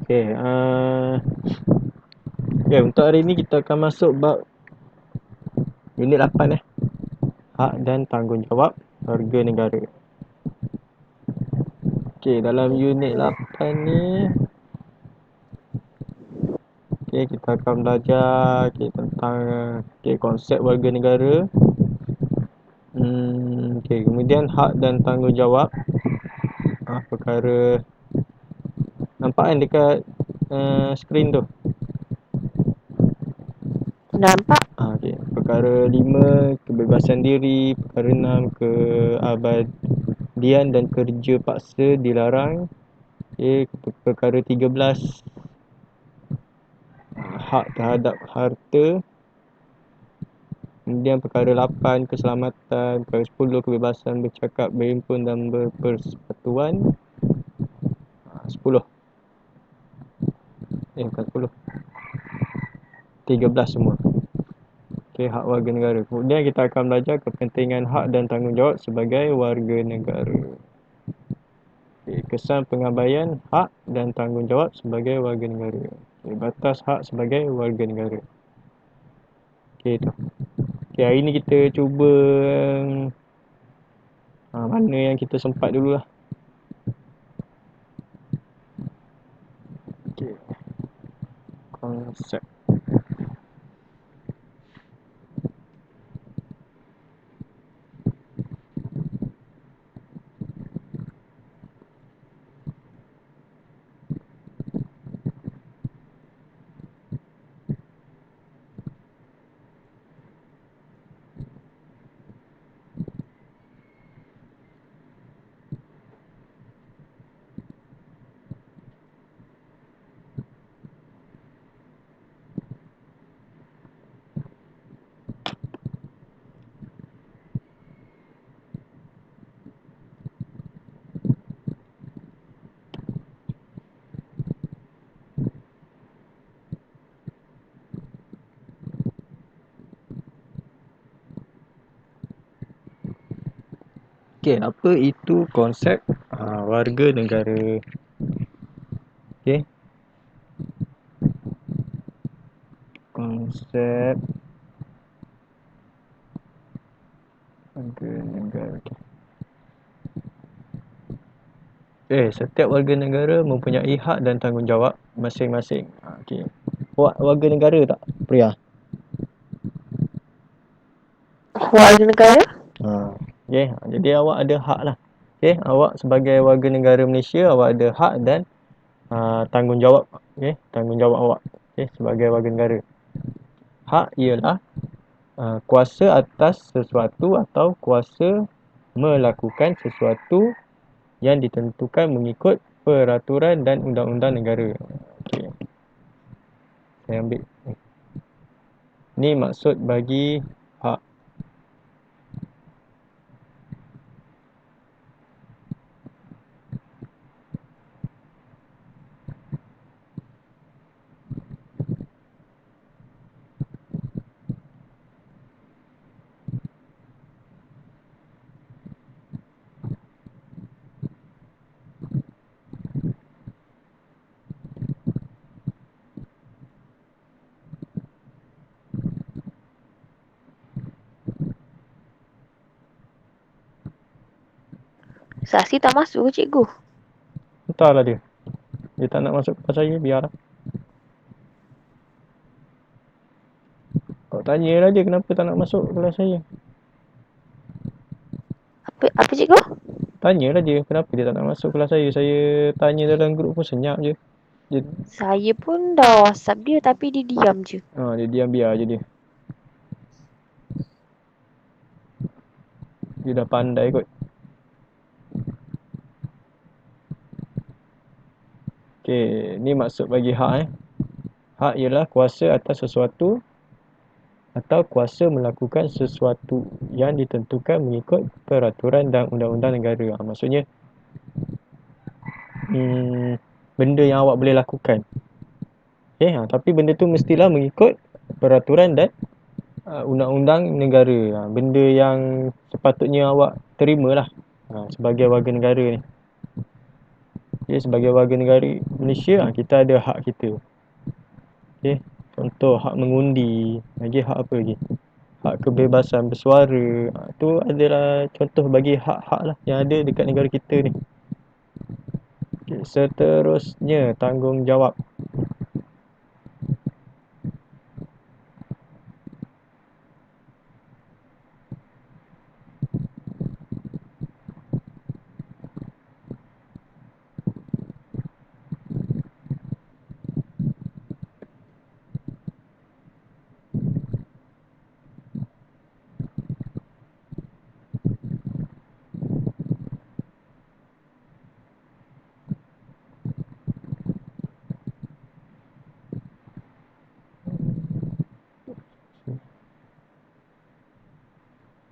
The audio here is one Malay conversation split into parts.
Okay, untuk hari ni kita akan masuk bab unit 8 hak dan tanggungjawab warga negara. Okay, dalam unit 8 ni kita akan belajar tentang konsep warga negara. Kemudian hak dan tanggungjawab. Perkara nampak kan dekat skrin tu? Nampak? Perkara 5 kebebasan diri, perkara 6 keabadian dan kerja paksa dilarang. Perkara 13 hak terhadap harta. Kemudian perkara 8 keselamatan, perkara 10 kebebasan bercakap, berhimpun dan berpersatuan. 10 bukan 10, 13 semua. Hak warga negara. Kemudian kita akan belajar kepentingan hak dan tanggungjawab sebagai warga negara. Kesan pengabaian hak dan tanggungjawab sebagai warga negara. Batas hak sebagai warga negara. Itu. Hari ni kita cuba mana yang kita sempat dululah. Konsep. Apa itu konsep warga negara? Konsep warga negara. Setiap warga negara mempunyai hak dan tanggungjawab masing-masing. Awak warga negara tak, Priya? Warga negara? Jadi awak ada hak lah. Awak sebagai warga negara Malaysia, awak ada hak dan tanggungjawab. Tanggungjawab awak sebagai warga negara. Hak ialah kuasa atas sesuatu atau kuasa melakukan sesuatu yang ditentukan mengikut peraturan dan undang-undang negara. Saya ambil ni maksud bagi hak. Saksi tak masuk ke cikgu? Entahlah dia. Dia tak nak masuk kelas saya, biarlah. Kau tanyalah dia kenapa tak nak masuk kelas saya. Apa cikgu? Tanyalah dia kenapa dia tak nak masuk kelas saya. Saya tanya dalam grup pun senyap je. Saya pun dah WhatsApp dia tapi dia diam je. Dia diam, biar je dia. Dia dah pandai kot. Ni maksud bagi hak. Hak ialah kuasa atas sesuatu atau kuasa melakukan sesuatu yang ditentukan mengikut peraturan dan undang-undang negara. Maksudnya benda yang awak boleh lakukan. Tapi benda tu mestilah mengikut peraturan dan undang-undang negara. Benda yang sepatutnya awak terimalah sebagai warga negara ni. Okay, sebagai warga negara Malaysia, kita ada hak kita. Okay. Contoh hak mengundi, lagi hak apa lagi? Hak kebebasan bersuara. Itu adalah contoh bagi hak-hak lah yang ada dekat negara kita ni. Okay, seterusnya, tanggungjawab.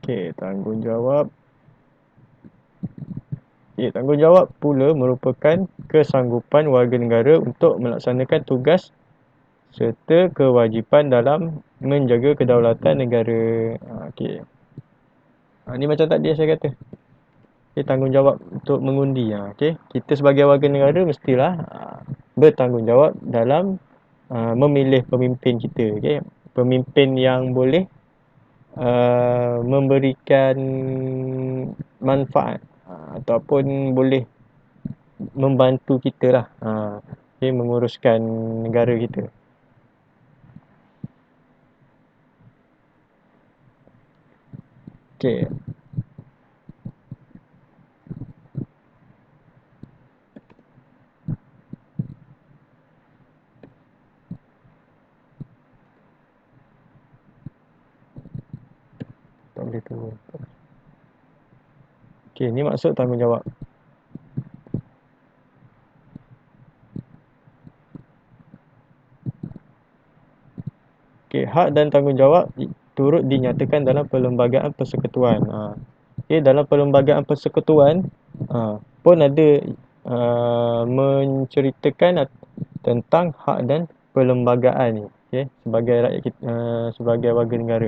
Okay, tanggungjawab. Okay, tanggungjawab pula merupakan kesanggupan warga negara untuk melaksanakan tugas serta kewajipan dalam menjaga kedaulatan negara. Okay. Ni macam tadi saya kata. Okay, tanggungjawab untuk mengundi. Okay. Kita sebagai warga negara mestilah bertanggungjawab dalam memilih pemimpin kita. Okay. Pemimpin yang boleh memberikan manfaat ataupun boleh membantu kita lah okay, menguruskan negara kita. Okay. Tak boleh turun. Okay, ni maksud tanggungjawab. Okay, hak dan tanggungjawab turut dinyatakan dalam Perlembagaan Persekutuan. Okay, dalam Perlembagaan Persekutuan pun ada menceritakan tentang hak dan perlembagaan ni. Okay, sebagai rakyat kita, sebagai warga negara.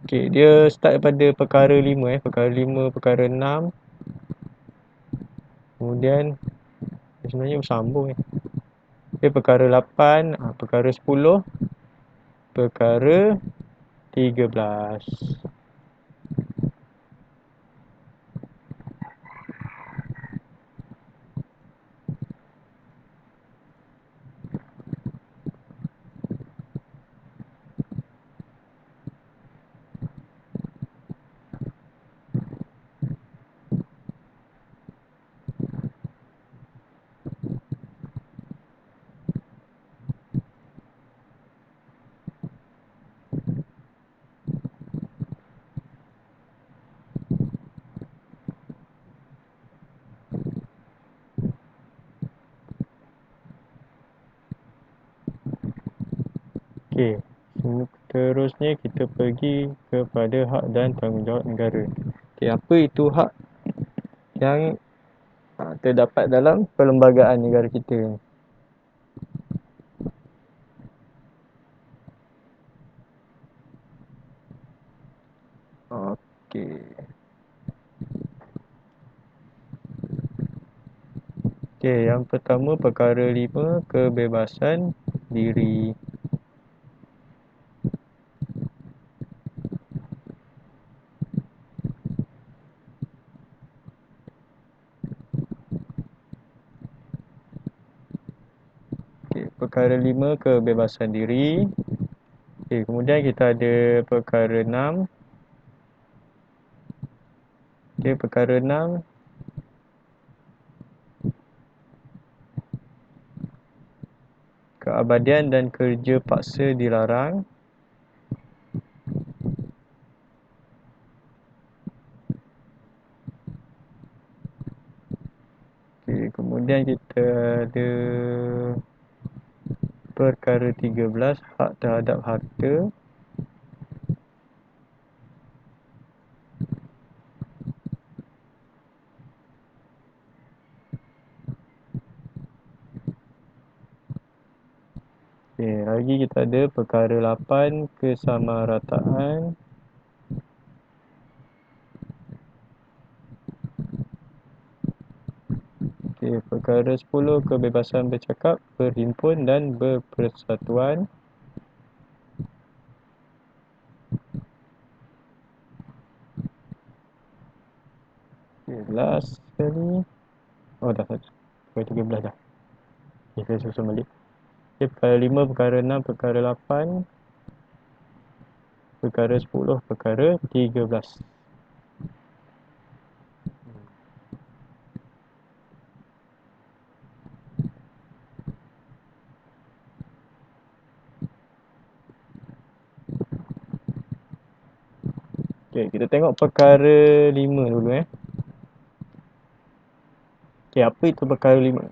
Okay, dia start daripada perkara 5 perkara 5, perkara 6. Kemudian sebenarnya bersambung Okay, perkara 8, perkara 10, perkara 13. Okey, seterusnya kita pergi kepada hak dan tanggungjawab negara. Okey, apa itu hak yang terdapat dalam perlembagaan negara kita? Okey. Okey, yang pertama perkara 5, kebebasan diri. Okey, perkara 5, kebebasan diri. Okey, kemudian kita ada perkara 6. Okey, perkara 6, keabadian dan kerja paksa dilarang. Okey, kemudian kita ada perkara 13, hak terhadap harta. Okey, lagi kita ada perkara 8, kesamarataan. Okey, perkara 10 kebebasan bercakap, berhimpun dan berpersatuan. Okay, last sekali. Oh dah, perkara 13 dah. Okay, saya susun balik. Okay, perkara 5, perkara 6, perkara 8, perkara 10, perkara 13. Okay, kita tengok perkara 5 dulu Okay, apa itu perkara 5?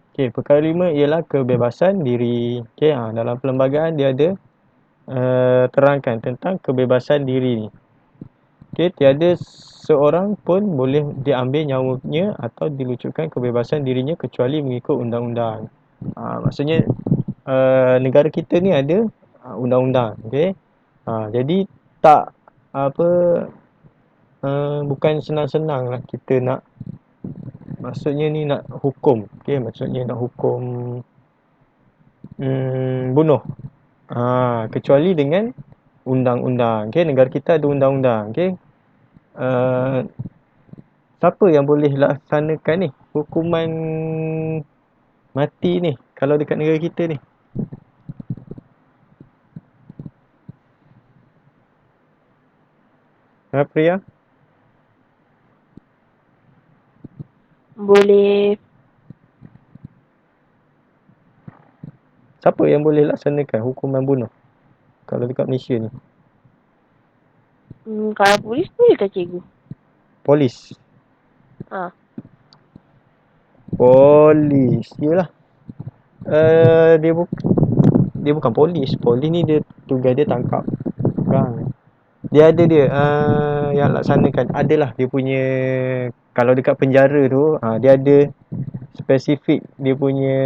Okay, perkara 5 ialah kebebasan diri. Okay, dalam perlembagaan dia ada terangkan tentang kebebasan diri ni. Okay, tiada seorang pun boleh diambil nyawanya atau dilucutkan kebebasan dirinya kecuali mengikut undang-undang. Maksudnya negara kita ni ada undang-undang. Okay, jadi tak apa bukan senang-senang lah kita nak, maksudnya ni nak hukum. Okay, maksudnya nak hukum bunuh. Kecuali dengan undang-undang. Okay, negara kita ada undang-undang. Okay, siapa yang boleh laksanakan ni hukuman mati ni kalau dekat negara kita ni? Priya? Boleh. Siapa yang boleh laksanakan hukuman bunuh kalau dekat Malaysia ni? Kalau polis boleh ke cikgu? Polis. Ha. Polis. Yalah. Dia bukan polis. Polis ni dia tugas dia tangkap orang. Dia ada dia yang laksanakan. Adalah dia punya, kalau dekat penjara tu dia ada spesifik dia punya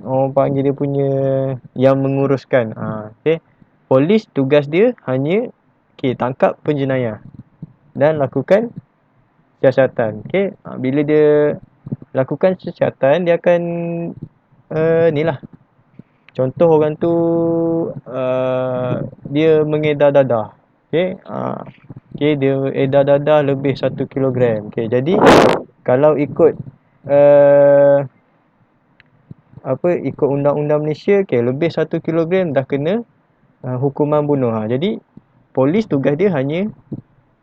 orang panggil dia punya yang menguruskan. Okay. Polis tugas dia hanya tangkap penjenayah dan lakukan siasatan. Okay. Bila dia lakukan siasatan, dia akan ni lah. Contoh orang tu dia mengedar dadah. Okay. Okay, dia edar dadah lebih 1 kilogram. Okay, jadi kalau ikut ikut undang-undang Malaysia, okay, lebih 1 kilogram dah kena hukuman bunuh. Jadi polis tugas dia hanya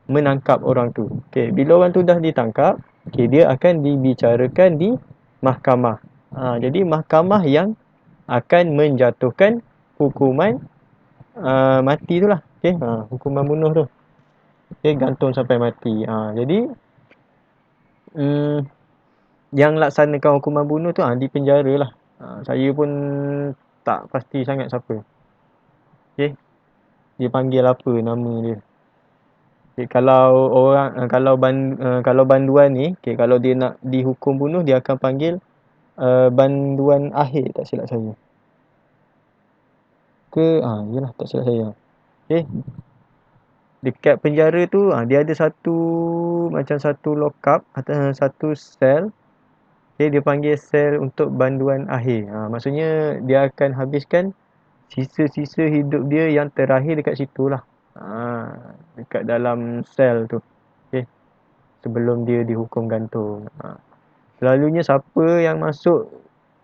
menangkap orang tu. Okay, bila orang tu dah ditangkap, okay, dia akan dibicarakan di mahkamah. Jadi mahkamah yang akan menjatuhkan hukuman mati tu lah. Okay, hukuman bunuh tu. Okay, gantung sampai mati. Jadi yang laksanakan hukuman bunuh tu di penjara lah. Saya pun tak pasti sangat siapa. Okay, dia panggil apa nama dia. Okay, kalau orang kalau banduan ni, okay, kalau dia nak dihukum bunuh, dia akan panggil banduan akhir, tak silap saya. Yalah, tak silap saya. Okay, dekat penjara tu dia ada satu lockup atau satu sel. Okay, dia panggil sel untuk banduan akhir. Maksudnya dia akan habiskan sisa-sisa hidup dia yang terakhir dekat situ lah. Dekat dalam sel tu. Okay, sebelum dia dihukum gantung. Selalunya siapa yang masuk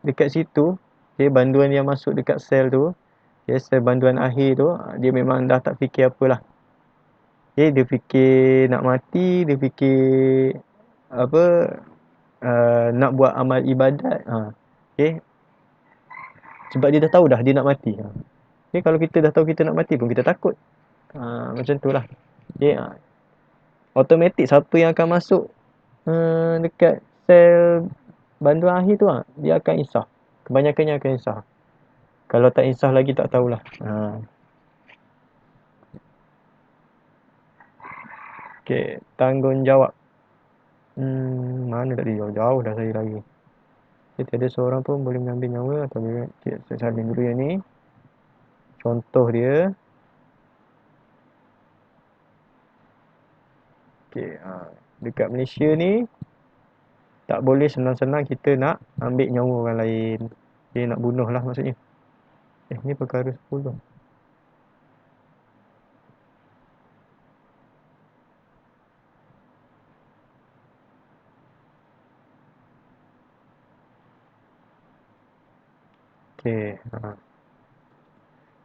dekat situ, okay, banduan yang masuk dekat sel tu, okay, sel banduan akhir tu, dia memang dah tak fikir apalah. Okay, dia fikir nak mati, dia fikir apa, nak buat amal ibadat. Okay, sebab dia dah tahu dah dia nak mati. Okay, kalau kita dah tahu kita nak mati pun kita takut. Macam tu lah. Okay, automatik siapa yang akan masuk dekat sel banduan akhir tu, dia akan insaf. Kebanyakannya akan insaf. Kalau tak insaf lagi tak tahulah. Okay, tanggungjawab. Mana tadi, jauh-jauh dah saya lagi. Okay, tiada seorang pun boleh mengambil nyawa atau saya salin dulu yang ni. Contoh dia. Okay, Dekat Malaysia ni tak boleh senang-senang kita nak ambil nyawa orang lain. Okay, nak bunuh lah maksudnya. Ni perkara 10. Okay.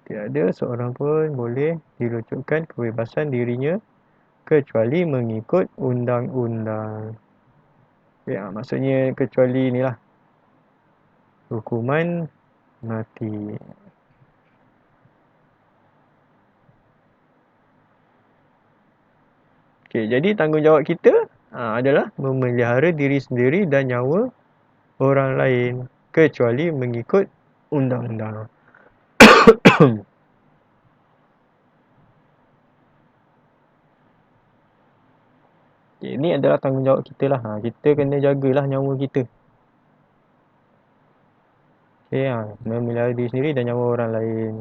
Tiada seorang pun boleh dirucukkan kebebasan dirinya kecuali mengikut undang-undang. Okay, maksudnya kecuali ni lah. Hukuman mati. Okay, jadi tanggungjawab kita adalah memelihara diri sendiri dan nyawa orang lain kecuali mengikut undang-undang. Okay, ini adalah tanggungjawab kita lah. Kita kena jagalah nyawa kita. Okay, memelihara diri sendiri dan nyawa orang lain.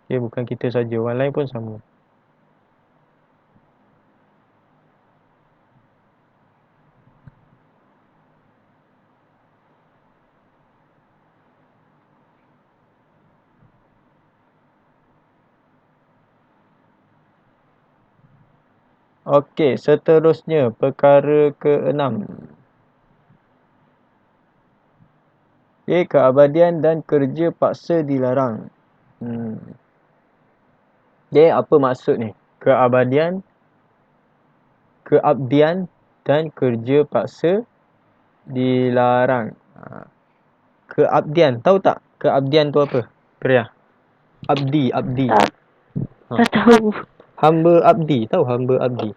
Okay, bukan kita saja, orang lain pun sama. Okey, seterusnya perkara ke-6. Okey, keabadian dan kerja paksa dilarang. Okey, apa maksud ni? Keabadian dan kerja paksa dilarang. Keabdian, tahu tak? Keabdian tu apa? Priya. Abdi. Tak tahu. Hamba abdi, tahu hamba abdi?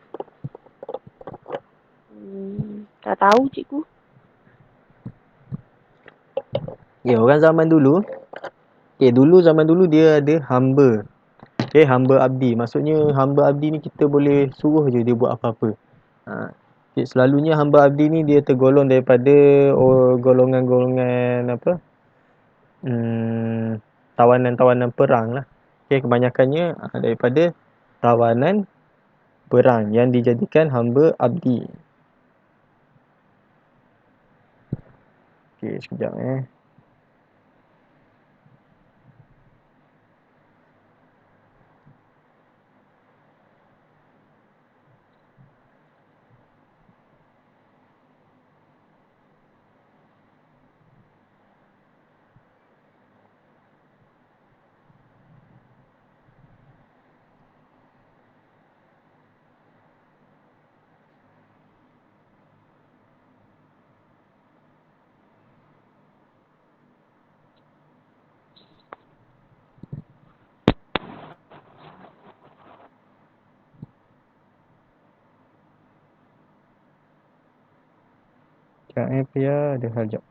Tak tahu cikgu. Ya, orang zaman dulu. Zaman dulu dia ada hamba. Hamba abdi. Maksudnya hamba abdi ni kita boleh suruh je dia buat apa-apa. Selalunya hamba abdi ni dia tergolong daripada golongan-golongan apa? Tawanan-tawanan perang lah. Kebanyakannya daripada tawanan perang yang dijadikan hamba abdi. Sekejap Pia ada hal jap.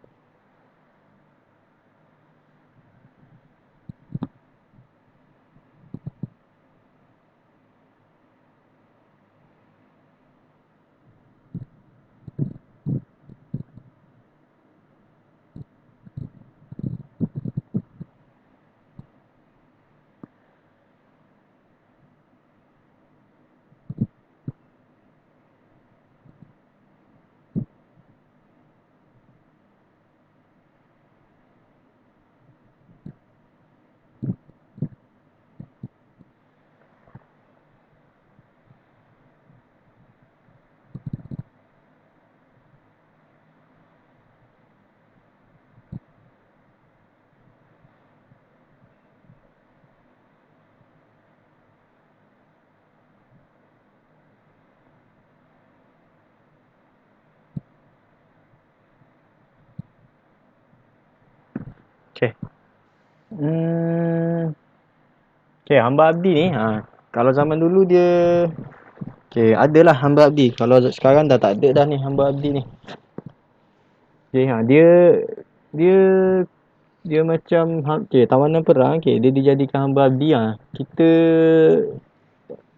Hamba abdi ni kalau zaman dulu dia adalah hamba abdi. Kalau sekarang dah tak ada dah ni hamba abdi ni. Dia macam tawanan perang, dia dijadikan hamba abdi. Kita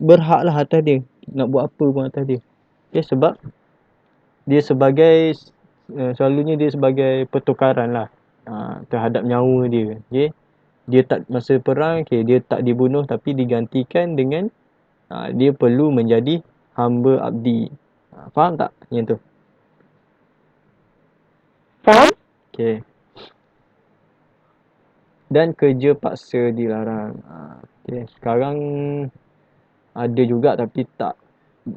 berhak lah atas dia. Nak buat apa pun atas dia. Sebab dia sebagai selalunya dia sebagai pertukaran lah terhadap nyawa dia. Dia tak masa perang, dia tak dibunuh tapi digantikan dengan dia perlu menjadi hamba abdi. Faham tak yang tu? Faham? Okey. Dan kerja paksa dilarang. Okey, sekarang ada juga tapi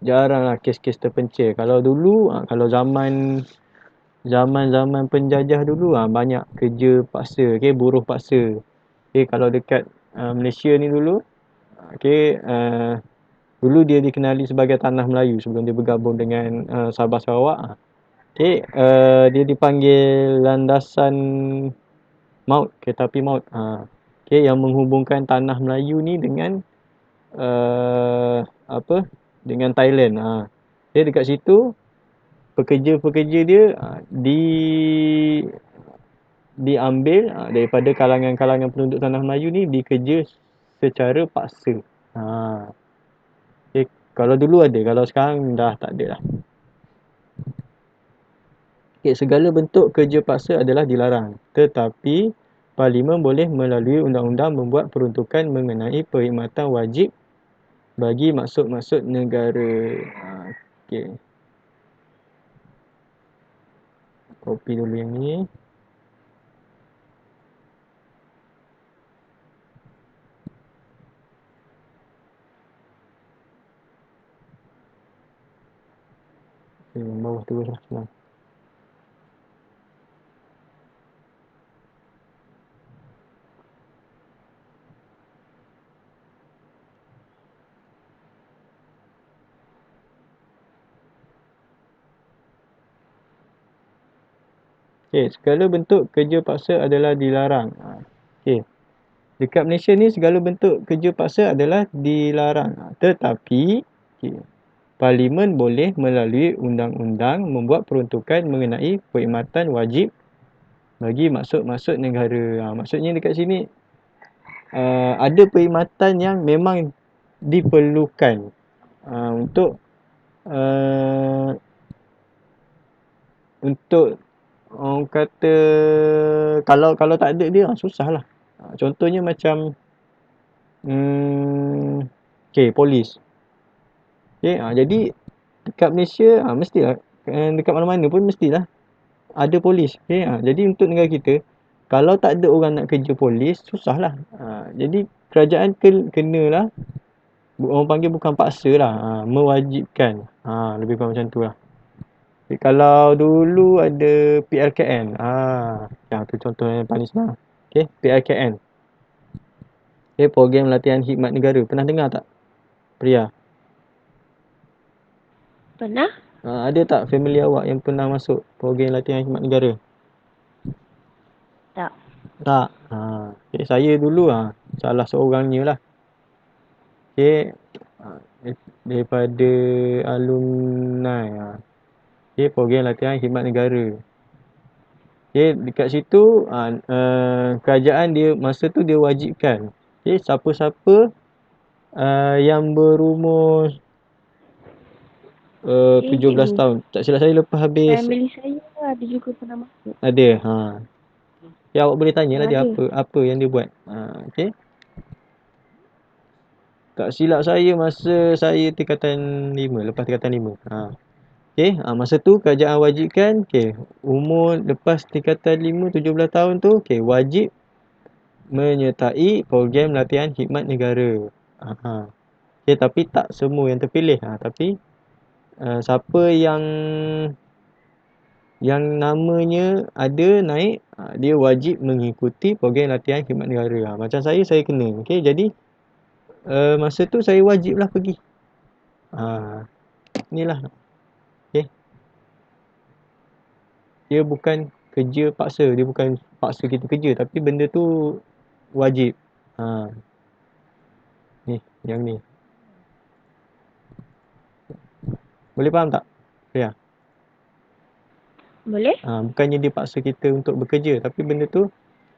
jaranglah kes-kes terpencil. Kalau dulu, kalau zaman penjajah dulu, banyak kerja paksa, okey, buruh paksa. Okey, kalau dekat Malaysia ni dulu, okey, dulu dia dikenali sebagai Tanah Melayu sebelum dia bergabung dengan Sabah Sarawak. Okey, dia dipanggil landasan maut, kereta api maut. Okey, yang menghubungkan Tanah Melayu ni dengan apa? Dengan Thailand. Okey, dekat situ pekerja-pekerja dia diambil daripada kalangan-kalangan penduduk Tanah Melayu ni dikerja secara paksa. Okay. Kalau dulu ada, kalau sekarang dah tak ada lah. Okay, segala bentuk kerja paksa adalah dilarang. Tetapi Parlimen boleh melalui undang-undang membuat peruntukan mengenai perkhidmatan wajib bagi maksud-maksud negara. Okay. Copy dulu yang ni. Okay, bawah terus lah. Senang. Okay, segala bentuk kerja paksa adalah dilarang. Okay. Dekat Malaysia ni segala bentuk kerja paksa adalah dilarang. Tetapi okay, Parlimen boleh melalui undang-undang membuat peruntukan mengenai perkhidmatan wajib bagi maksud-maksud negara. Maksudnya dekat sini ada perkhidmatan yang memang diperlukan untuk untuk orang kata kalau tak ada dia susah lah. Contohnya macam polis. Okay, jadi dekat Malaysia mestilah dekat mana-mana pun mestilah ada polis. Okay, jadi untuk negara kita kalau tak ada orang nak kerja polis susah lah. Jadi kerajaan kenalah orang panggil bukan paksa lah, mewajibkan. Lebih kurang macam tu lah. Okay, kalau dulu ada PLKN, yang tu contoh yang paling senang. Okay, PLKN. Okay, program latihan khidmat negara. Pernah dengar tak, Priya? Pernah? Ada tak family awak yang pernah masuk program latihan khidmat negara? Tak. Tak. Okay, saya dulu salah seorangnya lah. Okay, daripada alumni. Okay, program latihan khidmat negara. Okay, dekat situ kerajaan dia masa tu dia wajibkan. Okay, siapa-siapa yang berumur 17 cikgu. tahun. Tak silap saya lepas habis Family saya ada juga pernah masuk. ada. Okay, awak boleh tanyalah dia Ada. apa yang dia buat. Okay. Tak silap saya masa saya tingkatan 5, lepas tingkatan 5. Okay, masa tu kerajaan wajibkan, okay, umur lepas tingkatan 5, 17 tahun tu, okay, wajib menyertai program latihan khidmat negara. Okay, tapi tak semua yang terpilih. Tapi siapa yang namanya ada naik, dia wajib mengikuti program latihan khidmat negara. Macam saya kena. Okay, jadi masa tu saya wajiblah pergi. Inilah. Okay. Dia bukan kerja paksa, dia bukan paksa kita kerja, tapi benda tu wajib. Ni, yang ni. Boleh faham tak? Ya. Boleh? Bukannya dia paksa kita untuk bekerja, tapi benda tu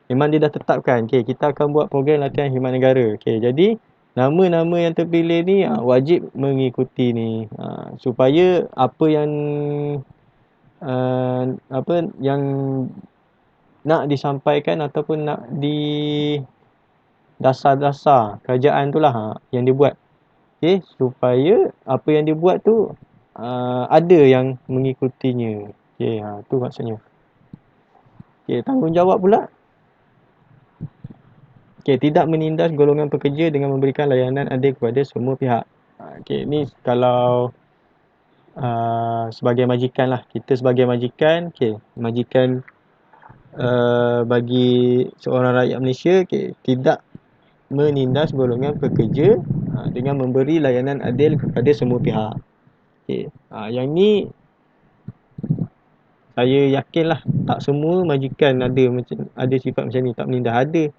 memang dia dah tetapkan. Okay, kita akan buat program latihan khidmat negara. Okay, jadi nama-nama yang terpilih ni wajib mengikuti ni. Supaya apa yang nak disampaikan ataupun nak dasar-dasar kerajaan tu lah yang dia buat. Okay, supaya apa yang dia buat tu ada yang mengikutinya. Okey, tu maksudnya. Okey, tanggungjawab pula. Okey, tidak menindas golongan pekerja dengan memberikan layanan adil kepada semua pihak. Okey, ni kalau sebagai majikan lah. Kita sebagai majikan, okey, majikan bagi seorang rakyat Malaysia, okey, tidak menindas golongan pekerja dengan memberi layanan adil kepada semua pihak. Okey, yang ni saya yakinlah tak semua majikan ada sifat macam ni, tak menindas.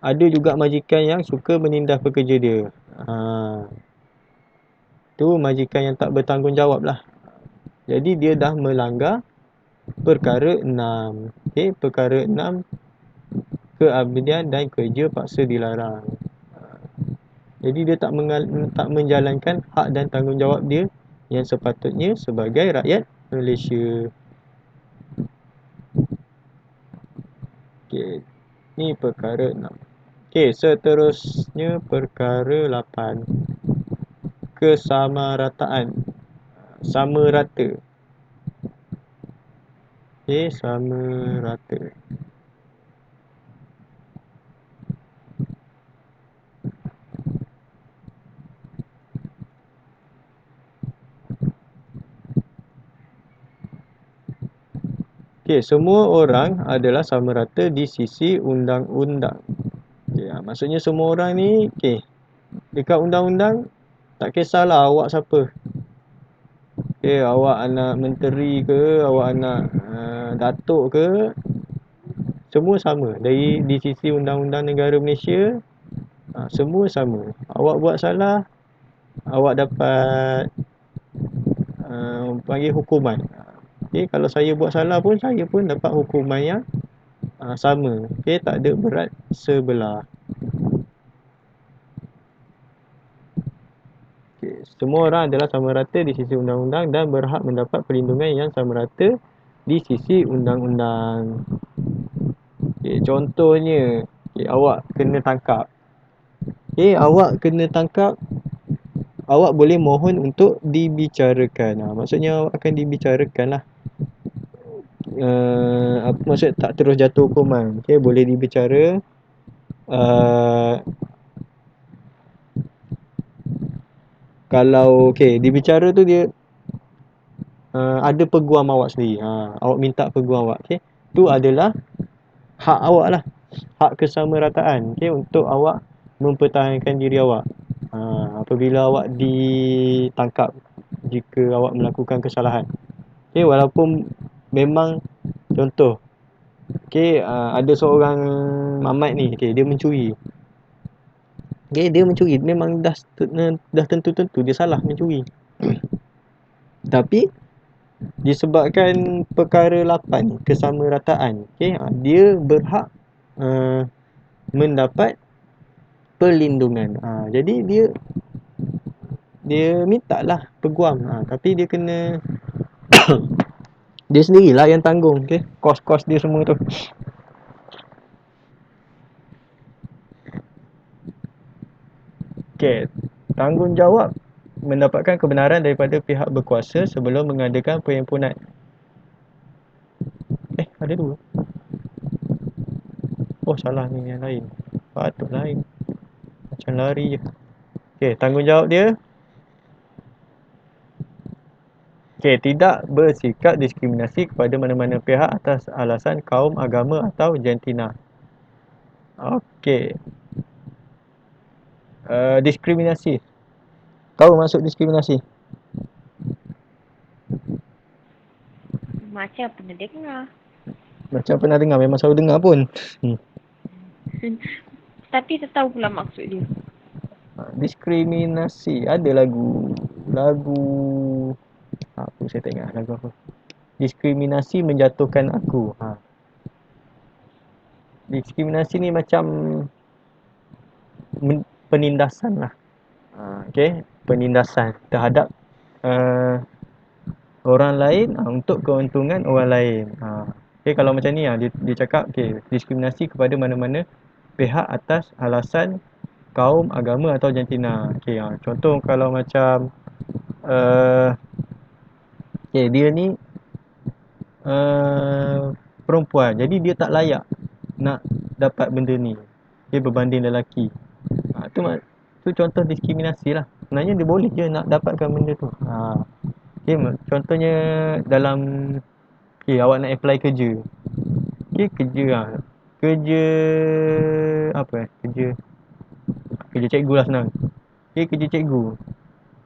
Ada juga majikan yang suka menindas pekerja dia. Tu majikan yang tak bertanggungjawab lah. Jadi dia dah melanggar perkara 6. Okey, perkara 6, keabdian dan kerja paksa dilarang. Jadi dia tak menjalankan hak dan tanggungjawab dia yang sepatutnya sebagai rakyat Malaysia. Okey, ni perkara 6. Okey, seterusnya perkara 8. Kesamarataan. Sama rata. Okey, sama rata. Okey, semua orang adalah sama rata di sisi undang-undang. Okey, maksudnya semua orang ni, okey, dekat undang-undang tak kisahlah awak siapa. Okey, awak anak menteri ke, awak anak datuk ke, semua sama. Di sisi undang-undang negara Malaysia, semua sama. Awak buat salah, awak dapat panggil hukuman. Okey, kalau saya buat salah pun, saya pun dapat hukuman yang sama. Okey, tak ada berat sebelah. Okey, semua orang adalah sama rata di sisi undang-undang dan berhak mendapat perlindungan yang sama rata di sisi undang-undang. Okey, contohnya, okey, awak kena tangkap. Okey, awak kena tangkap, awak boleh mohon untuk dibicarakan. Maksudnya awak akan dibicarakan lah. Apa maksud tak terus jatuh hukuman. Okey, boleh dibicara. Kalau okey, dibicara tu dia ada peguam awak sendiri. Awak minta peguam awak. Okey, tu adalah hak awak lah. Hak kesamarataan. Okey, untuk awak mempertahankan diri awak. Apabila awak ditangkap jika awak melakukan kesalahan. Okey, walaupun memang contoh, okey, ada seorang mamat ni, okey, dia mencuri. Okey, dia mencuri, memang dah tentu-tentu dia salah mencuri. Tapi disebabkan perkara 8 ni, kesamarataan, okey, dia berhak mendapat perlindungan. Jadi dia minta lah peguam. Tapi dia kena dia sendirilah yang tanggung, okey, kos-kos dia semua tu. Okey, tanggungjawab mendapatkan kebenaran daripada pihak berkuasa sebelum mengadakan perhimpunan. Ada dua. Oh, salah ni yang lain. Patut lain. Macam lari je. Okey, tanggungjawab dia. Okey, tidak bersikap diskriminasi kepada mana-mana pihak atas alasan kaum, agama atau jantina. Okey. Diskriminasi. Tahu maksud diskriminasi? Macam pernah dengar. Macam pernah dengar, memang selalu dengar pun. Tapi tak tahu pula maksud dia. Diskriminasi. Ada lagu apa saya tak ingat lagu apa. Diskriminasi menjatuhkan aku. Diskriminasi ni macam penindasan lah. Okey, penindasan terhadap orang lain untuk keuntungan orang lain. Okey, kalau macam ni dia cakap okey, diskriminasi kepada mana-mana pihak atas alasan kaum, agama atau jantina. Okey, contoh kalau macam Okay, dia ni perempuan. Jadi dia tak layak nak dapat benda ni. Dia berbanding lelaki. Tu contoh diskriminasi lah. Sebenarnya dia boleh je nak dapatkan benda tu. Okay, contohnya dalam awak nak apply kerja. Okay, kerja kerja apa kerja kerja cikgu lah senang. Okay, kerja cikgu.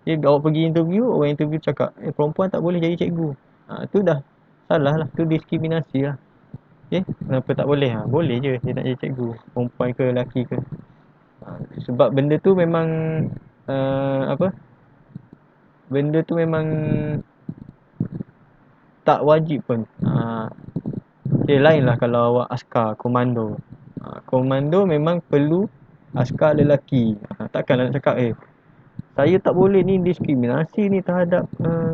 Okay, awak pergi interview, orang interview cakap, perempuan tak boleh jadi cikgu. Tu dah salah lah, tu diskriminasi lah. Okay, kenapa tak boleh? Boleh je dia nak jadi cikgu, perempuan ke lelaki ke. Sebab benda tu memang apa? Benda tu memang tak wajib pun. Okay, lain lah kalau awak askar, komando. Komando memang perlu askar lelaki. Takkan nak cakap, saya tak boleh ni diskriminasi ni terhadap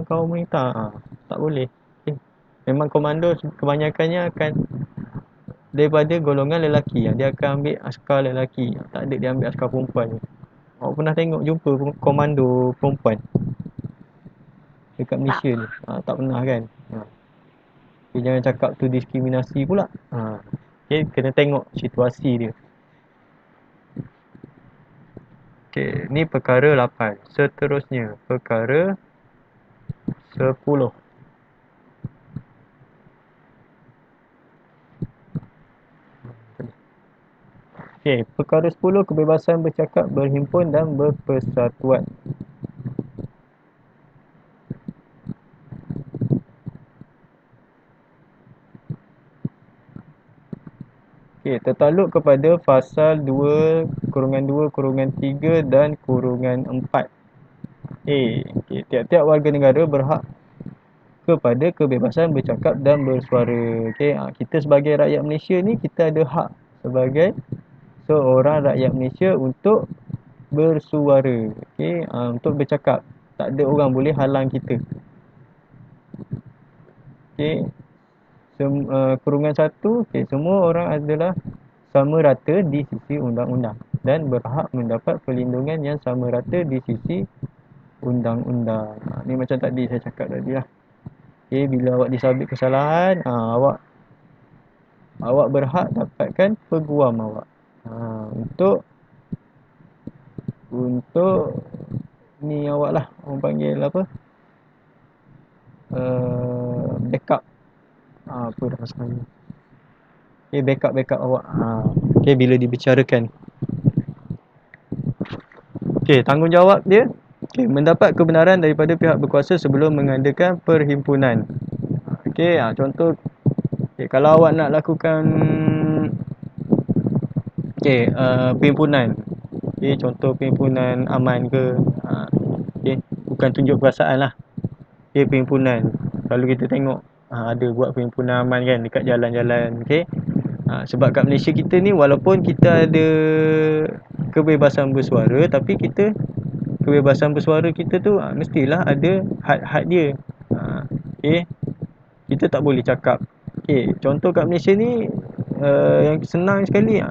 kaum wanita. Tak boleh. Okay. Memang komando kebanyakannya akan daripada golongan lelaki. Dia akan ambil askar lelaki. Tak ada dia ambil askar perempuan. Awak pernah tengok jumpa komando perempuan dekat Tak. Malaysia ni? Tak pernah kan? Okay, jangan cakap tu diskriminasi pula. Okay, kena tengok situasi dia. Okay, ni perkara 8. Seterusnya, perkara 10. Okay, perkara 10, kebebasan bercakap, berhimpun dan berpersatuan. Okay, tertakluk kepada fasal 2/2/3 dan -4. Okay, tiap-tiap warga negara berhak kepada kebebasan bercakap dan bersuara. Okay, kita sebagai rakyat Malaysia ni, kita ada hak sebagai seorang rakyat Malaysia untuk bersuara. Okay, untuk bercakap. Tak ada orang boleh halang kita. Okay, kurungan 1, okay, semua orang adalah sama rata di sisi undang-undang dan berhak mendapat perlindungan yang sama rata di sisi undang-undang. Ni macam tadi saya cakap tadi lah. Okay, bila awak disabit kesalahan, awak berhak dapatkan peguam awak. Untuk ni awak lah, orang panggil apa? Backup. Apa dah masalahnya? Okay, backup awak. Okay, bila dibicarakan. Okay, tanggungjawab dia. Okay, mendapat kebenaran daripada pihak berkuasa sebelum mengadakan perhimpunan. Okay, contoh. Okay, kalau awak nak lakukan perhimpunan. Okay, contoh perhimpunan aman ke. Okay, bukan tunjuk perasaan lah. Okay, perhimpunan. Kalau kita tengok ada buat perhimpunan aman kan dekat jalan-jalan. Okay, sebab kat Malaysia kita ni walaupun kita ada kebebasan bersuara, tapi kebebasan bersuara kita tu mestilah ada had-had dia. Okay, kita tak boleh cakap. Okay, contoh kat Malaysia ni yang senang sekali,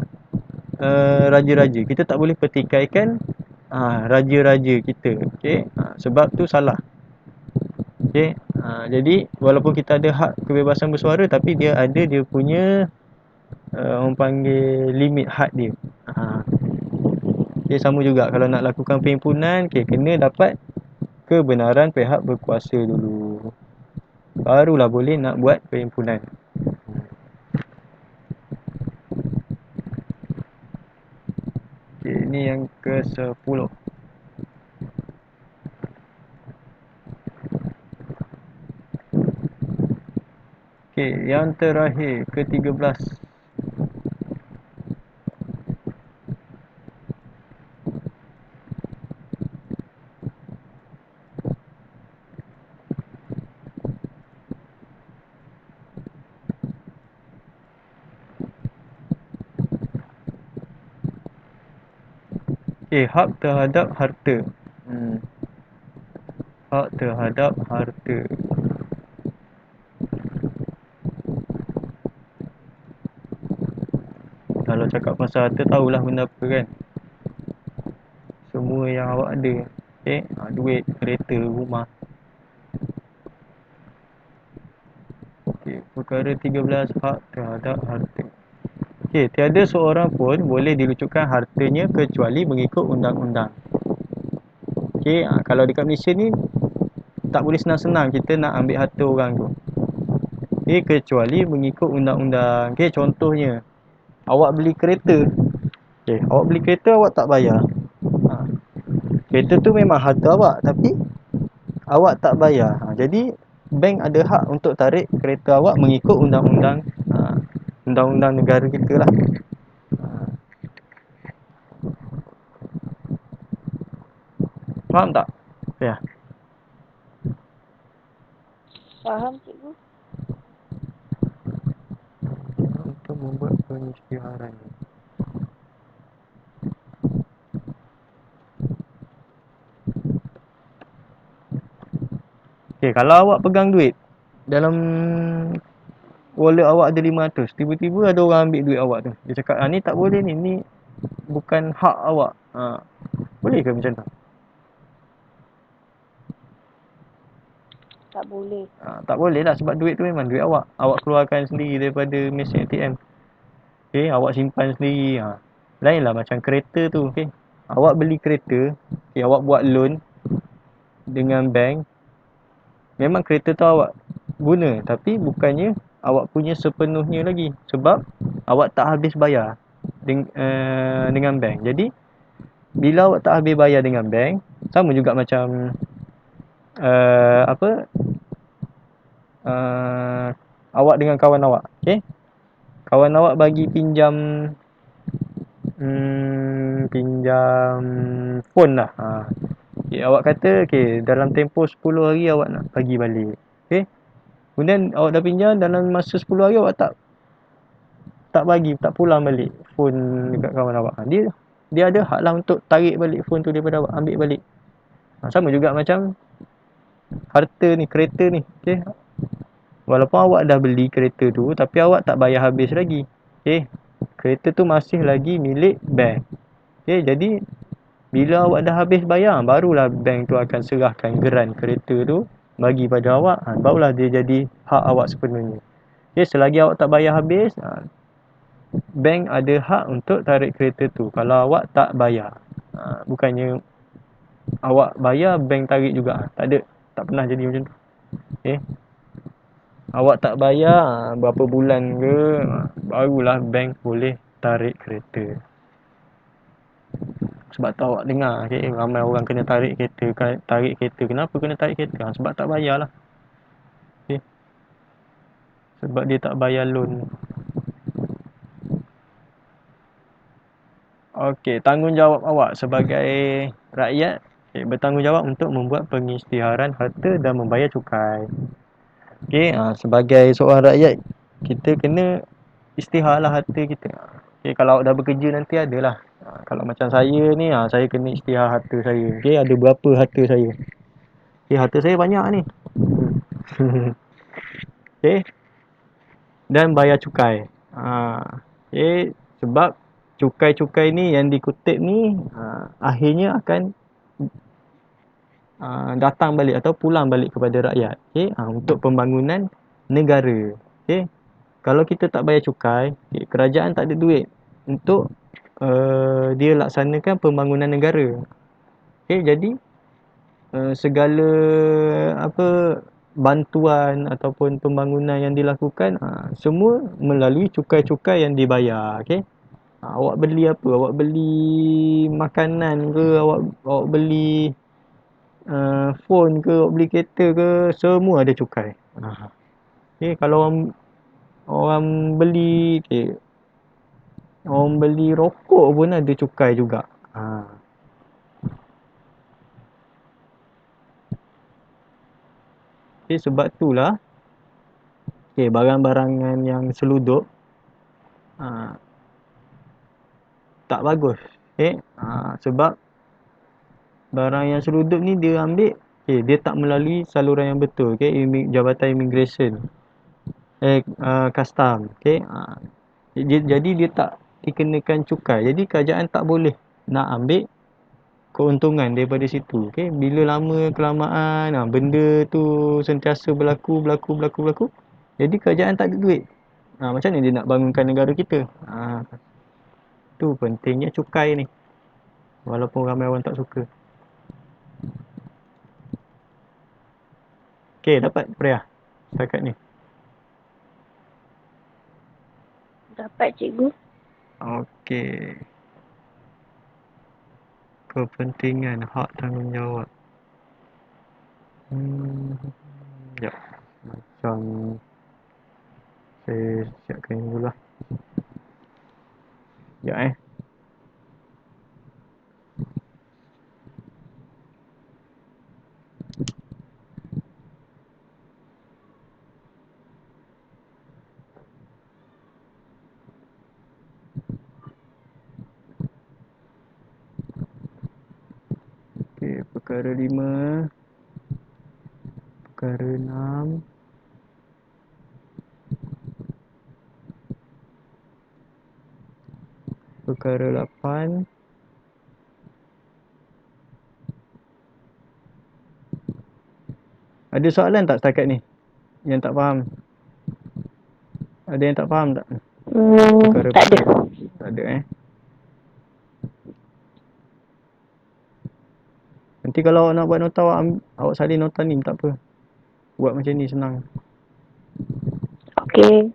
raja-raja. Kita tak boleh pertikaikan raja-raja kita. Okay, sebab tu salah. Okay, jadi walaupun kita ada hak kebebasan bersuara, tapi dia ada dia punya orang panggil limit had dia. Okay, sama juga kalau nak lakukan perhimpunan, okay, kena dapat kebenaran pihak berkuasa dulu, barulah boleh nak buat perhimpunan. Okay, ini yang ke-10. Okay, yang terakhir, ke-13. Okay, hak terhadap harta. Hak terhadap harta. Kalau cakap pasal harta, tahulah benda apa kan. Semua yang awak ada. Okay, duit, kereta, rumah. Okey, perkara 13 hak terhadap harta. Okey, tiada seorang pun boleh dilucutkan hartanya kecuali mengikut undang-undang. Okey, kalau dekat Malaysia ni tak boleh senang-senang kita nak ambil harta orang tu. Okey, kecuali mengikut undang-undang. Okey, contohnya awak beli kereta. Okey, awak beli kereta awak tak bayar. Ha, kereta tu memang harta awak tapi awak tak bayar. Jadi bank ada hak untuk tarik kereta awak mengikut undang-undang undang-undang negara kita lah. Faham tak? Ya. Faham cikgu? Untuk membuat pengisytiharan. Okey, kalau awak pegang duit dalam wallet awak ada 500, tiba-tiba ada orang ambil duit awak tu. Dia cakap, ni tak boleh ni bukan hak awak. Boleh ke macam tu? Tak boleh. Tak boleh lah sebab duit tu memang duit awak. Awak keluarkan sendiri daripada mesin ATM. Okey, awak simpan sendiri. Lainlah macam kereta tu, okey. Awak beli kereta, okey, awak buat loan dengan bank. Memang kereta tu awak guna tapi bukannya awak punya sepenuhnya lagi sebab awak tak habis bayar dengan bank. Jadi bila awak tak habis bayar dengan bank, sama juga macam apa awak dengan kawan awak, okey? Kawan awak bagi pinjam pinjam phone lah. Okay, awak kata okay, dalam tempoh 10 hari awak nak bagi balik. Okay. Kemudian awak dah pinjam dalam masa 10 hari awak tak bagi, tak pulang balik phone dekat kawan awak. Dia ada hak lah untuk tarik balik phone tu daripada awak, ambil balik. Sama juga macam harta ni, kereta ni. Okay. Walaupun awak dah beli kereta tu tapi awak tak bayar habis lagi. Okay. Kereta tu masih lagi milik bank. Okay. Jadi bila awak dah habis bayar, barulah bank tu akan serahkan geran kereta tu bagi pada awak. Barulah dia jadi hak awak sepenuhnya. Okay, selagi awak tak bayar habis, bank ada hak untuk tarik kereta tu kalau awak tak bayar. Bukannya awak bayar, bank tarik juga. Tak ada. Tak pernah jadi macam tu. Okay. Awak tak bayar berapa bulan ke, barulah bank boleh tarik kereta. Sebab tu awak dengar okay, ramai orang kena tarik kereta. Kenapa kena tarik kereta? Sebab tak bayar lah. Okay. Sebab dia tak bayar loan. Okey, tanggungjawab awak sebagai rakyat bertanggungjawab untuk membuat pengisytiharan harta dan membayar cukai. Okey, sebagai seorang rakyat kita kena isytiharlah harta kita. Okey, kalau awak dah bekerja nanti adalah. Kalau macam saya ni, saya kena isytihar harta saya. Okey, ada berapa harta saya? Okey, harta saya banyak ni. Okey. Dan bayar cukai. Okey, sebab cukai-cukai ni yang dikutip ni akhirnya akan datang balik atau pulang balik kepada rakyat. Okey, untuk pembangunan negara. Okey. Kalau kita tak bayar cukai, kerajaan tak ada duit untuk dia laksanakan pembangunan negara. Okey, jadi segala apa bantuan ataupun pembangunan yang dilakukan semua melalui cukai-cukai yang dibayar. Okey. Awak beli apa? Awak beli makanan ke? Awak beli phone ke? Awak beli kereta ke? Semua ada cukai. Okey, kalau orang beli orang beli rokok pun ada cukai juga. Okay, sebab itulah barang-barangan yang seluduk tak bagus. Sebab barang yang seluduk ni dia ambil dia tak melalui saluran yang betul. Jabatan Immigration, Custom. Jadi dia tak dikenakan cukai. Jadi kerajaan tak boleh nak ambil keuntungan daripada situ. Bila lama kelamaan benda tu sentiasa berlaku. Jadi kerajaan tak ada duit. Macam mana dia nak bangunkan negara kita? Tu pentingnya cukai ni. Walaupun ramai orang tak suka. Okey, dapat Priya setakat ni. Dapat cikgu. Okey. Kepentingan, hak tanggungjawab. Sekejap. Macam saya siapkan dulu lah. Sekejap Okey, perkara 5, perkara 6, perkara 8. Ada soalan tak setakat ni? Yang tak faham? Ada yang tak faham tak? Tak ada. Tak ada Nanti kalau awak nak buat nota, awak salin nota ni tak apa. Buat macam ni senang. Okey.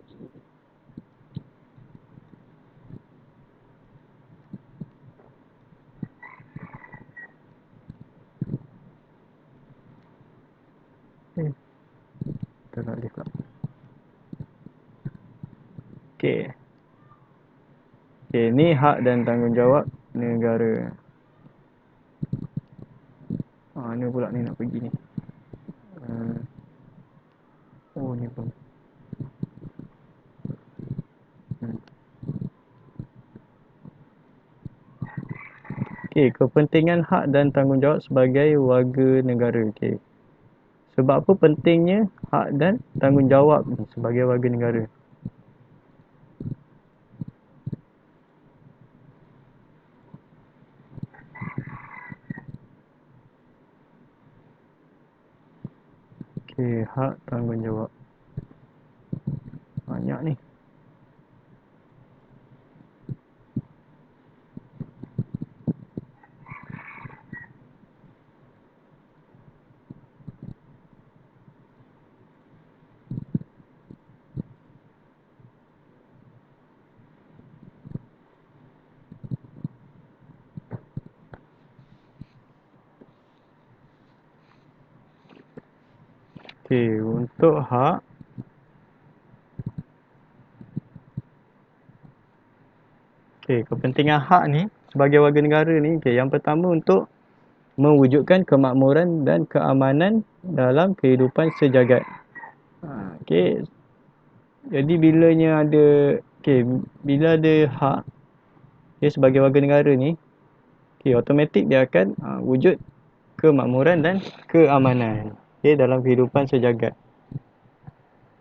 Kita tak boleh pula. Okey. Okey, ni hak dan tanggungjawab negara. Mana pula ni nak pergi ni? Oh, ni pun. Okey, kepentingan hak dan tanggungjawab sebagai warga negara. Okey. Sebab apa pentingnya hak dan tanggungjawab sebagai warga negara? Okey, hak tanggungjawab. Banyak ni. Okey, untuk hak. Okey, kepentingan hak ni sebagai warga negara ni, okey, yang pertama untuk mewujudkan kemakmuran dan keamanan dalam kehidupan sejagat. Okey. Jadi bilanya ada, okey, bila ada hak, okey, sebagai warga negara ni, okey, automatik dia akan wujud kemakmuran dan keamanan, okey, dalam kehidupan sejagat.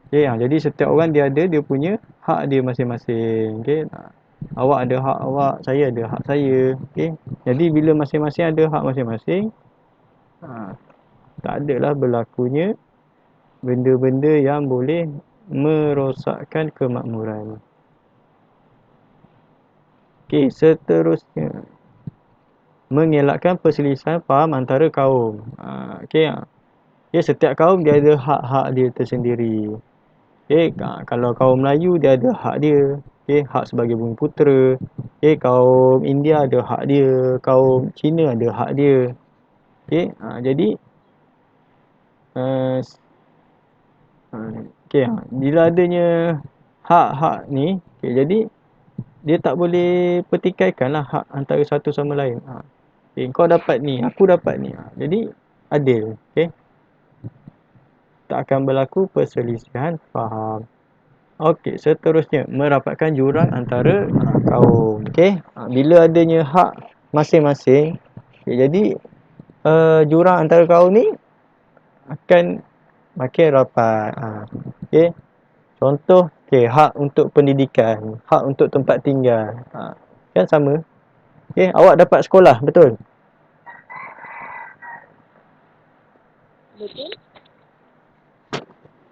Okey, jadi setiap orang dia ada dia punya hak dia masing-masing. Okey. Awak ada hak awak, saya ada hak saya. Okey. Jadi bila masing-masing ada hak masing-masing, tak adalah berlakunya benda-benda yang boleh merosakkan kemakmuran. Okey, seterusnya, mengelakkan perselisihan faham antara kaum. Okey. Okey, setiap kaum dia ada hak-hak dia tersendiri. Okey, kalau kaum Melayu dia ada hak dia. Okey, hak sebagai bumi putera. Okey, kaum India ada hak dia, kaum Cina ada hak dia. Okey, jadi okey, bila adanya hak-hak ni, okey, jadi dia tak boleh pertikaikanlah hak antara satu sama lain. Okay, kau dapat ni, aku dapat ni. Jadi adil. Okay. Tak akan berlaku perselisihan faham. Okey, seterusnya merapatkan jurang antara kaum. Okey. Bila adanya hak masing-masing, okay, jadi jurang antara kaum ni akan makin rapat. Okey. Contoh, okey, hak untuk pendidikan, hak untuk tempat tinggal. Kan sama. Okey, awak dapat sekolah, betul? Betul.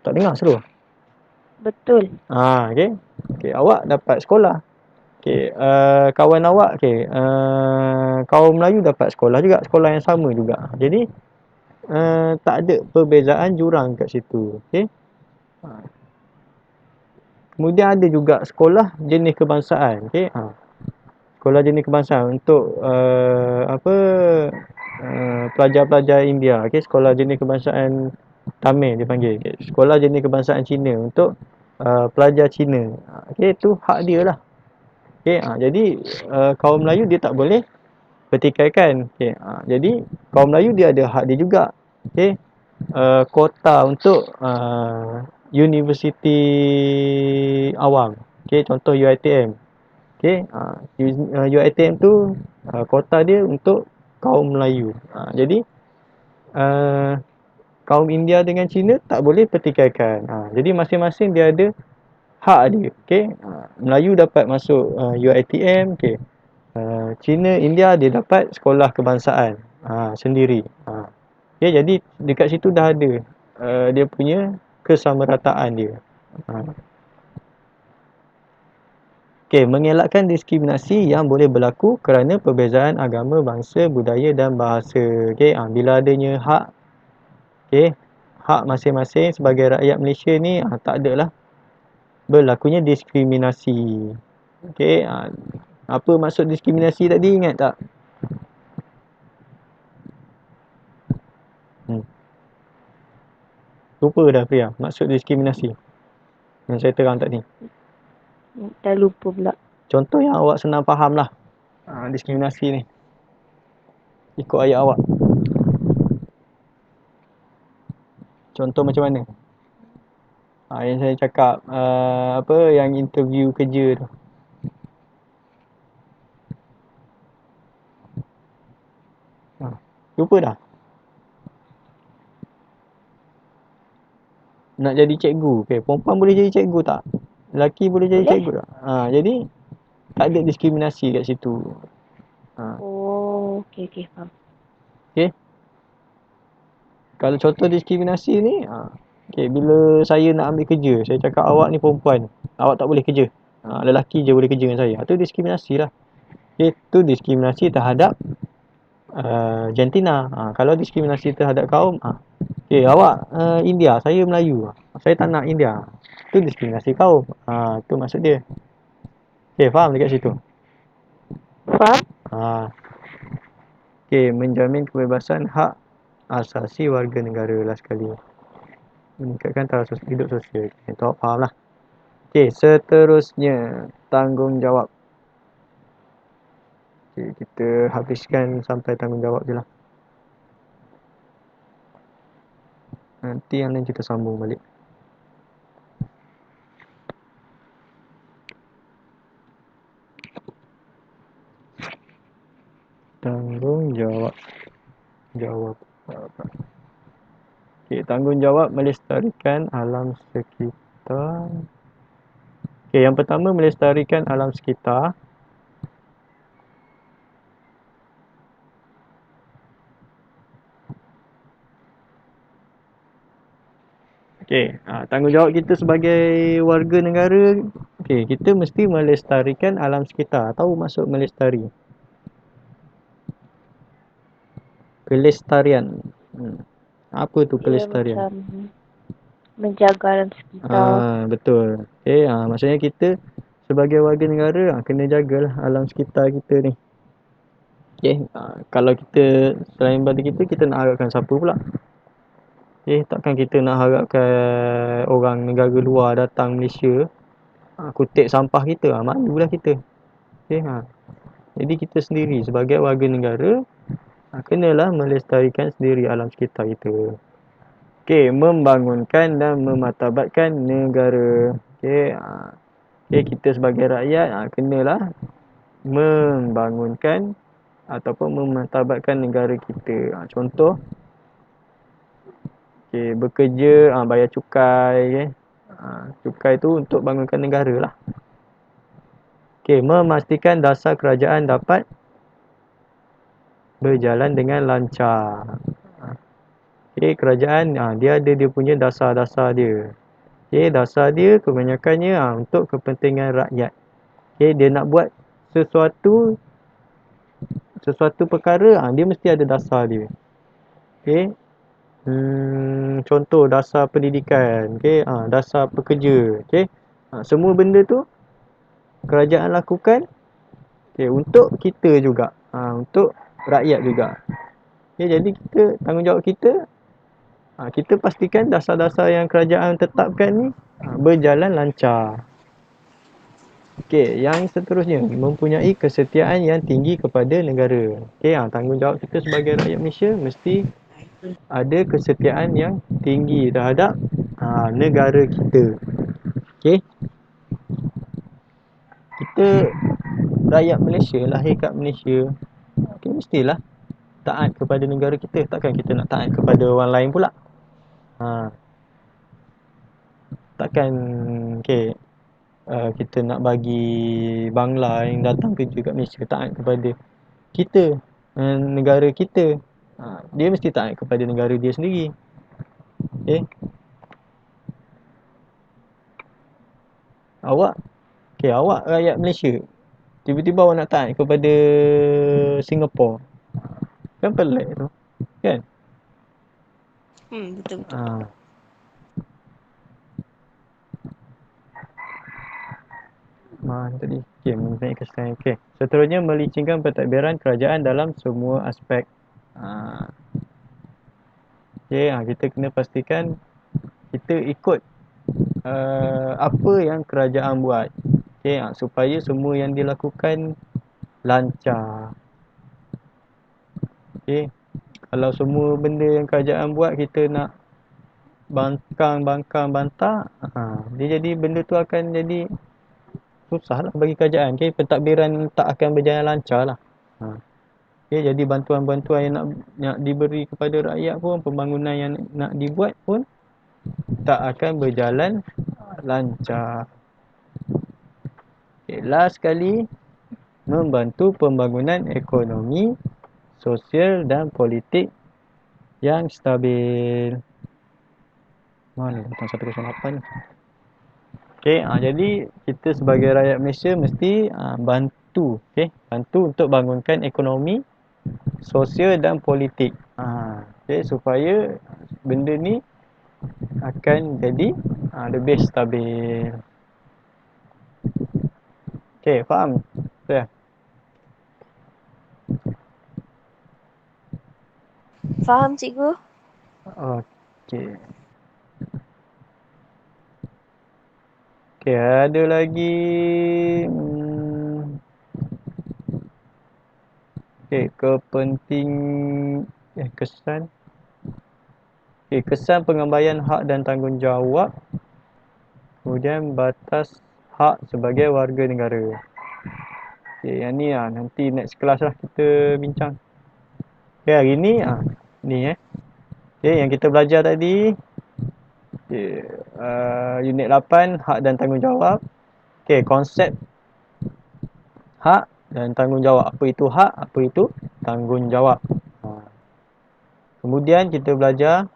Tak dengar slow. Betul. Okey. Okey, awak dapat sekolah. Okey, kawan awak okey, kaum Melayu dapat sekolah juga, sekolah yang sama juga. Jadi, tak ada perbezaan jurang kat situ. Okey. Kemudian ada juga sekolah jenis kebangsaan. Okey. Sekolah jenis kebangsaan untuk pelajar-pelajar India. Okey, sekolah jenis kebangsaan Tamil dipanggil. Okey, sekolah jenis kebangsaan Cina untuk pelajar Cina. Okey, tu hak dia lah. Okey, jadi kaum Melayu dia tak boleh pertikaikan. Okey, jadi kaum Melayu dia ada hak dia juga. Okey, kuota untuk universiti awam. Okey, contoh UiTM. Okey, UiTM tu kuota dia untuk kaum Melayu. Jadi uh, kaum India dengan Cina tak boleh pertikaikan. Jadi masing-masing dia ada hak dia. Okey, Melayu dapat masuk UiTM. Okey, Cina, India dia dapat sekolah kebangsaan sendiri. Okey, jadi dekat situ dah ada dia punya kesamarataan dia. Okey, mengelakkan diskriminasi yang boleh berlaku kerana perbezaan agama, bangsa, budaya dan bahasa. Okey, bila adanya hak, okey, hak masing-masing sebagai rakyat Malaysia ni tak adalah berlakunya diskriminasi. Okey, apa maksud diskriminasi tadi ingat tak? Lupa dah Priya, maksud diskriminasi yang saya terang tadi. Dah lupa pula. Contoh yang awak senang faham lah diskriminasi ni. Ikut ayat awak. Contoh macam mana? Yang saya cakap yang interview kerja tu. Lupa dah? Nak jadi cikgu. Okay, perempuan boleh jadi cikgu tak? Lelaki boleh jadi Boleh? cikgu tak? Jadi tak ada diskriminasi kat situ. Oh, okey, faham. Okay. Kalau contoh diskriminasi ni, bila saya nak ambil kerja, saya cakap awak ni perempuan, awak tak boleh kerja. Lelaki je boleh kerja dengan saya. Itu diskriminasi lah. Okay, itu diskriminasi terhadap jantina. Kalau diskriminasi terhadap kaum, okay, awak India, saya Melayu. Saya tak nak India. Itu diskriminasi kaum. Itu maksud dia. Okay, faham dekat situ? Faham? Okay, menjamin kebebasan hak asasi warga negara lah sekali. Meningkatkan taraf hidup sosial. Okay, awak faham lah. Okay, seterusnya tanggungjawab. Okay, kita habiskan sampai tanggungjawab je lah. Nanti yang lain kita sambung balik. Tanggungjawab. Okay, tanggungjawab melestarikan alam sekitar. Okay, yang pertama melestarikan alam sekitar. Okay, tanggungjawab kita sebagai warga negara, okay, kita mesti melestarikan alam sekitar. Tahu maksud melestari? Kelestarian. Apa tu Dia kelestarian? macam menjaga alam sekitar. Betul. Okay, maksudnya kita sebagai warga negara kena jagalah alam sekitar kita ni. Okay, kalau kita selain pada kita nak harapkan siapa pula? Takkan kita nak harapkan orang negara luar datang Malaysia kutip sampah kita, malulah kita. Okay, jadi kita sendiri sebagai warga negara kenalah melestarikan sendiri alam sekitar kita. Okay, membangunkan dan memartabatkan negara. Okay, kita sebagai rakyat kenalah membangunkan ataupun memartabatkan negara kita. Contoh, okay, bekerja, bayar cukai. Cukai tu untuk bangunkan negara lah. Okay, memastikan dasar kerajaan dapat berjalan dengan lancar. Okay, kerajaan dia ada dia punya dasar-dasar dia. Okey, dasar dia kebanyakannya untuk kepentingan rakyat. Okey, dia nak buat sesuatu sesuatu perkara, dia mesti ada dasar dia. Okey. Contoh dasar pendidikan, okey, dasar pekerja, okey. Semua benda tu kerajaan lakukan, okey, untuk kita juga, untuk rakyat juga. Okey, jadi kita tanggungjawab kita, kita pastikan dasar-dasar yang kerajaan tetapkan ni berjalan lancar. Okey, yang seterusnya, mempunyai kesetiaan yang tinggi kepada negara. Okey, tanggungjawab kita sebagai rakyat Malaysia mesti ada kesetiaan yang tinggi terhadap negara kita. Okey, kita rakyat Malaysia, lahir kat Malaysia, okey, mestilah taat kepada negara kita. Takkan kita nak taat kepada orang lain pula. Takkan okey, kita nak bagi Bangla yang datang kerja kat Malaysia taat kepada kita, negara kita. Dia mesti taat kepada negara dia sendiri. Okey. Awak rakyat Malaysia, tiba-tiba awak nak taat kepada Singapura. Kan pelik tu, kan? Betul-betul. Mana tadi? Okey, mempunyai kesan. Okey. Seterusnya melicingkan pentadbiran kerajaan dalam semua aspek. Okey, kita kena pastikan kita ikut apa yang kerajaan buat. Okey, supaya semua yang dilakukan lancar. Okey. Kalau semua benda yang kerajaan buat kita nak bantah, dia jadi benda tu akan jadi susah lah bagi kerajaan. Okay, pentadbiran tak akan berjalan lancar lah. Okay, jadi bantuan-bantuan yang nak diberi kepada rakyat pun, pembangunan yang nak dibuat pun tak akan berjalan lancar. Okay, last sekali, membantu pembangunan ekonomi, sosial dan politik yang stabil. Mana butang 108 ni? Okey, jadi kita sebagai rakyat Malaysia mesti bantu, bantu untuk bangunkan ekonomi, sosial dan politik. Supaya benda ni akan jadi lebih stabil. Okey, faham? Ya. Faham, cikgu? Okey. Okey, ada lagi kesan. Kesan pengembalian hak dan tanggungjawab. Kemudian batas hak sebagai warga negara. Okey, yang ni nanti next class lah kita bincang. Okey, hari ni ni Okey, yang kita belajar tadi unit 8 hak dan tanggungjawab. Okey, konsep hak dan tanggungjawab. Apa itu hak, apa itu tanggungjawab. Kemudian kita belajar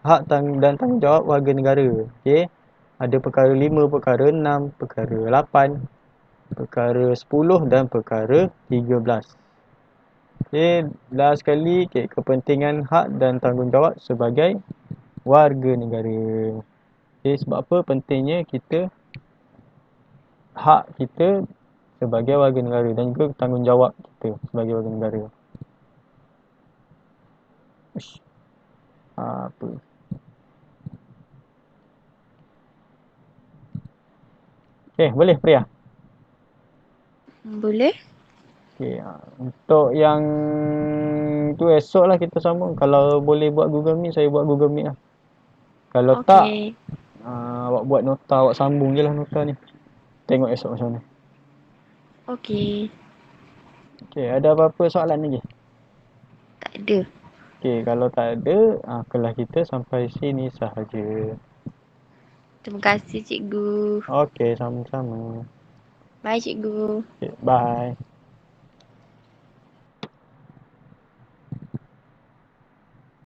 hak dan tanggungjawab warga negara. Okey. Ada perkara 5, perkara 6, perkara 8, perkara 10 dan perkara 13. Okey, last sekali kepentingan hak dan tanggungjawab sebagai warga negara. Okey, sebab apa pentingnya kita hak kita sebagai warga negara dan juga tanggungjawab kita sebagai warga negara. Apa? Okey, boleh Priya? Boleh. Okey, untuk yang tu esok lah kita sambung. Kalau boleh buat Google Meet, saya buat Google Meet lah. Kalau tak, awak buat nota, awak sambung je lah nota ni. Tengok esok macam mana. Okey. Okey, ada apa-apa soalan lagi? Tak ada. Okey, kalau tak ada, kelas kita sampai sini sahaja. Terima kasih, cikgu. Okey, sama-sama. Bye, cikgu. Okey, bye.